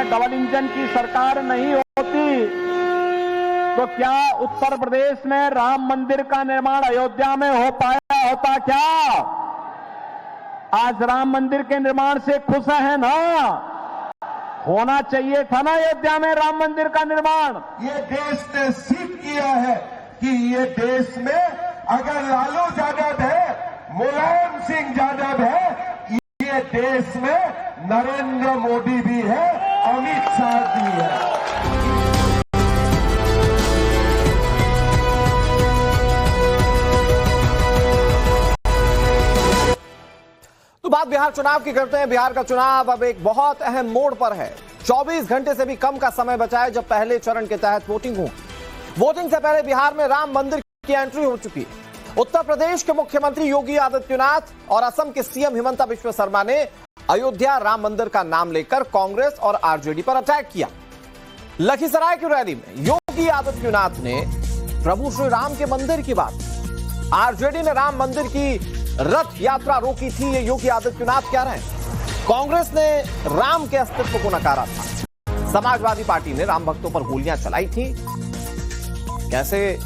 में double engine की सरकार नहीं होती तो क्या उत्तर प्रदेश में राम मंदिर का निर्माण अयोध्या में हो पाया होता क्या? आज राम मंदिर के निर्माण से खुश है ना? होना चाहिए था ना अयोध्या में राम मंदिर का निर्माण। ये देश ने सिद्ध किया है कि ये देश में अगर लालू यादव है, मुलायम सिंह यादव है, ये देश में नरेंद्र मोदी भी है, अमित शाह भी है। तो बात बिहार चुनाव की करते हैं। बिहार का चुनाव अब एक बहुत अहम मोड़ पर है। 24 घंटे से भी कम का समय बचा है जब पहले चरण के तहत वोटिंग हो। वोटिंग से पहले बिहार में राम मंदिर की एंट्री हो चुकी है। उत्तर प्रदेश के मुख्यमंत्री योगी आदित्यनाथ और असम के सीएम हिमंता बिश्व शर्मा ने अयोध्या राम मंदिर का नाम लेकर कांग्रेस और आरजेडी पर अटैक किया। लखीसराय की रैली में योगी आदित्यनाथ ने प्रभु श्री राम के मंदिर की बात, आरजेडी ने राम मंदिर की रथ यात्रा रोकी थी, ये योगी आदित्यनाथ कह रहे हैं। कांग्रेस ने राम के अस्तित्व को नकारा था। समाजवादी पार्टी ने राम भक्तों पर गोलियां चलाई थी। कैसे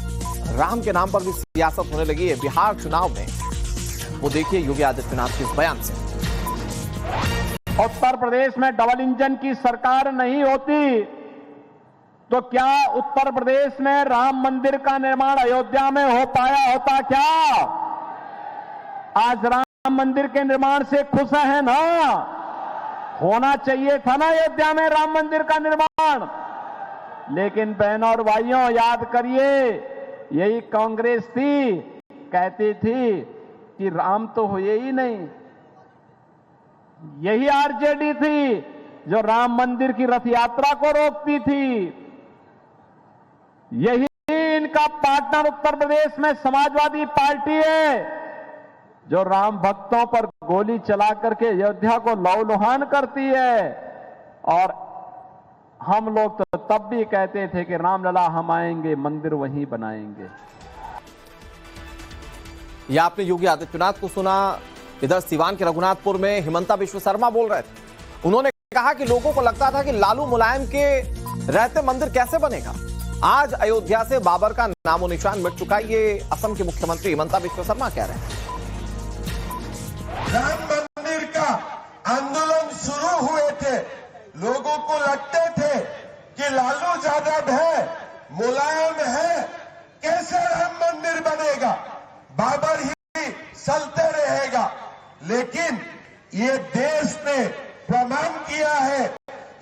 राम के नाम पर भी सियासत होने लगी है बिहार चुनाव में, वो देखिए योगी आदित्यनाथ के इस बयान से। उत्तर प्रदेश में डबल इंजन की सरकार नहीं होती तो क्या उत्तर प्रदेश में राम मंदिर का निर्माण अयोध्या में हो पाया होता क्या? आज राम मंदिर के निर्माण से खुश है ना? होना चाहिए था ना अयोध्या में राम मंदिर का निर्माण। लेकिन बहनों और भाइयों, याद करिए, यही कांग्रेस थी, कहती थी कि राम तो हुए ही नहीं। यही आरजेडी थी जो राम मंदिर की रथ यात्रा को रोकती थी। यही इनका पार्टनर उत्तर प्रदेश में समाजवादी पार्टी है जो राम भक्तों पर गोली चला करके अयोध्या को लहूलुहान करती है। और हम लोग तो तब भी कहते थे कि रामलला हम आएंगे, मंदिर वहीं बनाएंगे। यह आपने योगी आदित्यनाथ को सुना। इधर सिवान के रघुनाथपुर में हिमंता बिश्व शर्मा बोल रहे थे। उन्होंने कहा कि लोगों को लगता था कि लालू मुलायम के रहते मंदिर कैसे बनेगा। आज अयोध्या से बाबर का नामो निशान मिट चुका है, ये असम के मुख्यमंत्री हिमंता बिश्व शर्मा कह रहे हैं। राम मंदिर का आंदोलन शुरू हुए थे, लोगों को लगते थे कि लालू यादव है, मुलायम है, कैसे राम मंदिर बनेगा, बाबर ही चलते रहेगा। लेकिन ये देश ने प्रमाण किया है,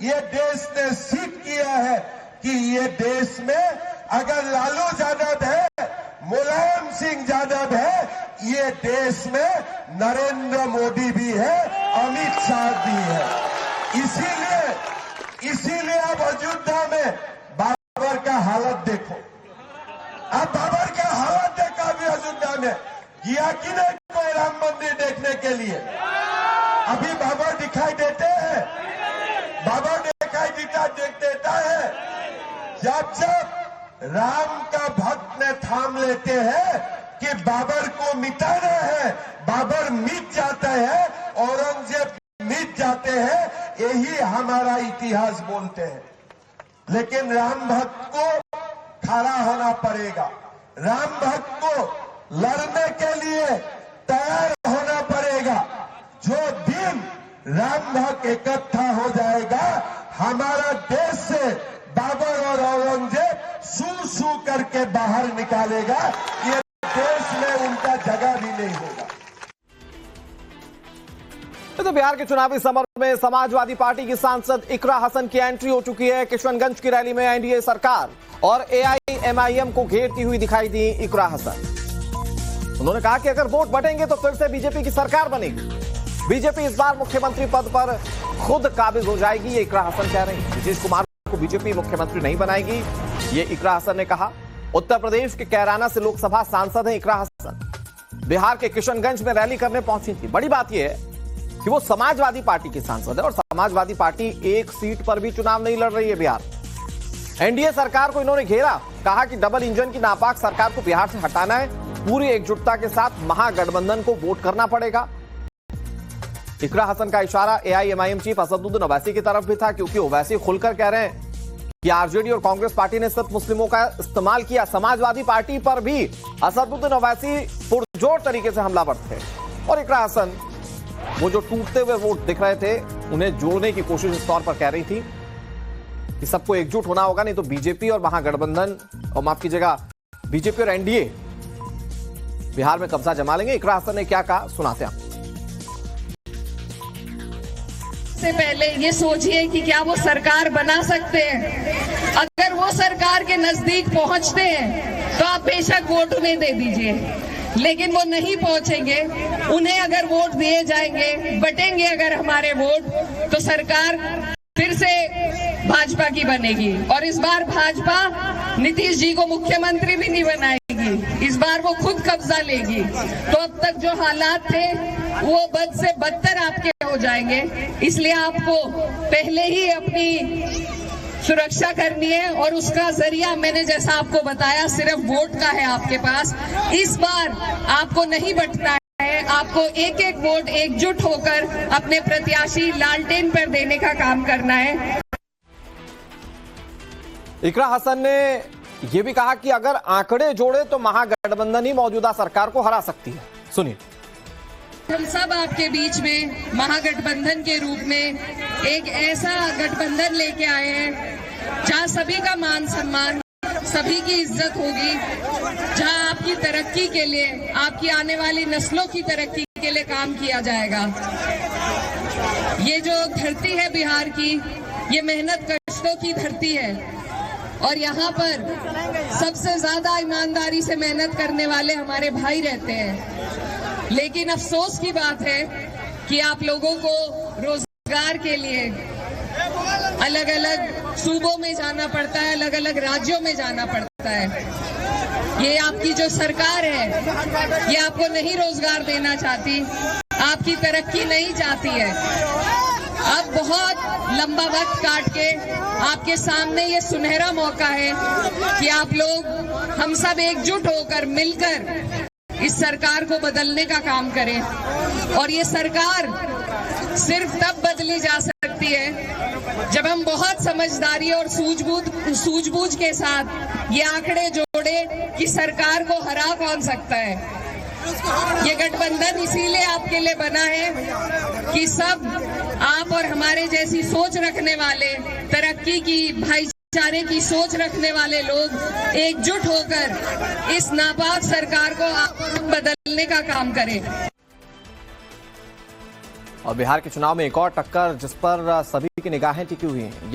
ये देश ने सिद्ध किया है कि ये देश में अगर लालू यादव है, मुलायम सिंह यादव है, ये देश में नरेंद्र मोदी भी है, अमित शाह भी है। इसीलिए अब अयोध्या में बाबर का हालत देखो। अब बाबर का हालत देखा भी अयोध्या में, गया कि नहीं कोई राम मंदिर देखने के लिए? अभी बाबर दिखाई देते हैं, बाबर दिखाई देता है। जब राम का भक्त ने थाम लेते हैं कि बाबर को मिटाना है, बाबर मिट जाता है, औरंगजेब मिट जाते हैं, यही हमारा इतिहास बोलते हैं। लेकिन राम भक्त को खड़ा होना पड़ेगा, राम भक्त को लड़ने के लिए तैयार होना पड़ेगा। जो दिन राम भक्त इकट्ठा हो जाएगा, हमारा देश से बाबर और औरंगजेब सू सू करके बाहर निकालेगा, ये देश में उनका जगह भी नहीं होगा। तो बिहार के चुनावी समर में समाजवादी पार्टी की सांसद इकरा हसन की एंट्री हो चुकी है। किशनगंज की रैली में एनडीए सरकार और एआईएमआईएम को घेरती हुई दिखाई दी इकरा हसन। उन्होंने कहा कि अगर वोट बटेंगे तो फिर से बीजेपी की सरकार बनेगी। बीजेपी इस बार मुख्यमंत्री पद पर खुद काबिज हो जाएगी, ये इकरा हसन कह रही है। नीतीश कुमार को बीजेपी मुख्यमंत्री नहीं बनाएगी, ये इकरा हसन ने कहा। उत्तर प्रदेश के कैराना से लोकसभा सांसद हैं इकरा हसन। बिहार के किशनगंज में रैली करने पहुंची थी। बड़ी बात यह है कि वो समाजवादी पार्टी की सांसद है और समाजवादी पार्टी एक सीट पर भी चुनाव नहीं लड़ रही है बिहार। एनडीए सरकार को इन्होंने घेरा, कहा कि डबल इंजन की नापाक सरकार को बिहार से हटाना है, पूरी एकजुटता के साथ महागठबंधन को वोट करना पड़ेगा। इकरा हसन का इशारा एआईएमआईएम चीफ असदुद्दीन ओवैसी की तरफ भी था, क्योंकि ओवैसी खुलकर कह रहे हैं कि आरजेडी और कांग्रेस पार्टी ने सिर्फ मुस्लिमों का इस्तेमाल किया। समाजवादी पार्टी पर भी असदुद्दीन ओवैसी पुरजोर तरीके से हमलावर थे। और इकरा हसन वो जो टूटते हुए वोट दिख रहे थे उन्हें जोड़ने की कोशिश इस तौर पर कर रही थी कि सबको एकजुट होना होगा, नहीं तो बीजेपी और महागठबंधन, और माफ कीजिएगा बीजेपी और एनडीए बिहार में कब्जा जमा लेंगे। इकरा हसन ने क्या कहा सुनाते हैं। से पहले ये सोचिए कि क्या वो सरकार बना सकते हैं। अगर वो सरकार के नजदीक पहुंचते हैं तो आप बेशक वोट उन्हें दे दीजिए, लेकिन वो नहीं पहुंचेंगे। उन्हें अगर वोट दिए जाएंगे, बटेंगे अगर हमारे वोट, तो सरकार फिर से भाजपा की बनेगी। और इस बार भाजपा नीतीश जी को मुख्यमंत्री भी नहीं बनाएगी, इस बार वो खुद कब्जा लेगी। तो अब तक जो हालात थे वो बद से बदतर आपके हो जाएंगे। इसलिए आपको पहले ही अपनी सुरक्षा करनी है, और उसका जरिया मैंने जैसा आपको बताया सिर्फ वोट का है आपके पास। इस बार आपको नहीं बटना है, आपको एक एक वोट एकजुट होकर अपने प्रत्याशी लालटेन पर देने का काम करना है। इकरा हसन ने यह भी कहा कि अगर आंकड़े जोड़े तो महागठबंधन ही मौजूदा सरकार को हरा सकती है। सुनिए। हम सब आपके बीच में महागठबंधन के रूप में एक ऐसा गठबंधन लेके आए हैं जहां सभी का मान सम्मान, सभी की इज्जत होगी, जहां आपकी तरक्की के लिए, आपकी आने वाली नस्लों की तरक्की के लिए काम किया जाएगा। ये जो धरती है बिहार की, ये मेहनत कष्टों की धरती है, और यहाँ पर सबसे ज्यादा ईमानदारी से मेहनत करने वाले हमारे भाई रहते हैं। लेकिन अफसोस की बात है कि आप लोगों को रोजगार के लिए अलग अलग सूबों में जाना पड़ता है, अलग अलग राज्यों में जाना पड़ता है। ये आपकी जो सरकार है ये आपको नहीं रोजगार देना चाहती, आपकी तरक्की नहीं चाहती है। अब बहुत लंबा वक्त काट के आपके सामने ये सुनहरा मौका है कि आप लोग, हम सब एकजुट होकर मिलकर इस सरकार को बदलने का काम करें। और ये सरकार सिर्फ तब बदली जा सकती है जब हम बहुत समझदारी और सूझबूझ के साथ ये आंकड़े जोड़े कि सरकार को हरा कौन सकता है। ये गठबंधन इसीलिए आपके लिए बना है कि सब आप और हमारे जैसी सोच रखने वाले, तरक्की की, भाईचारे की सोच रखने वाले लोग एकजुट होकर इस नापाक सरकार को बदलने का काम करें। और बिहार के चुनाव में एक और टक्कर जिस पर सभी की निगाहें टिकी हुई हैं।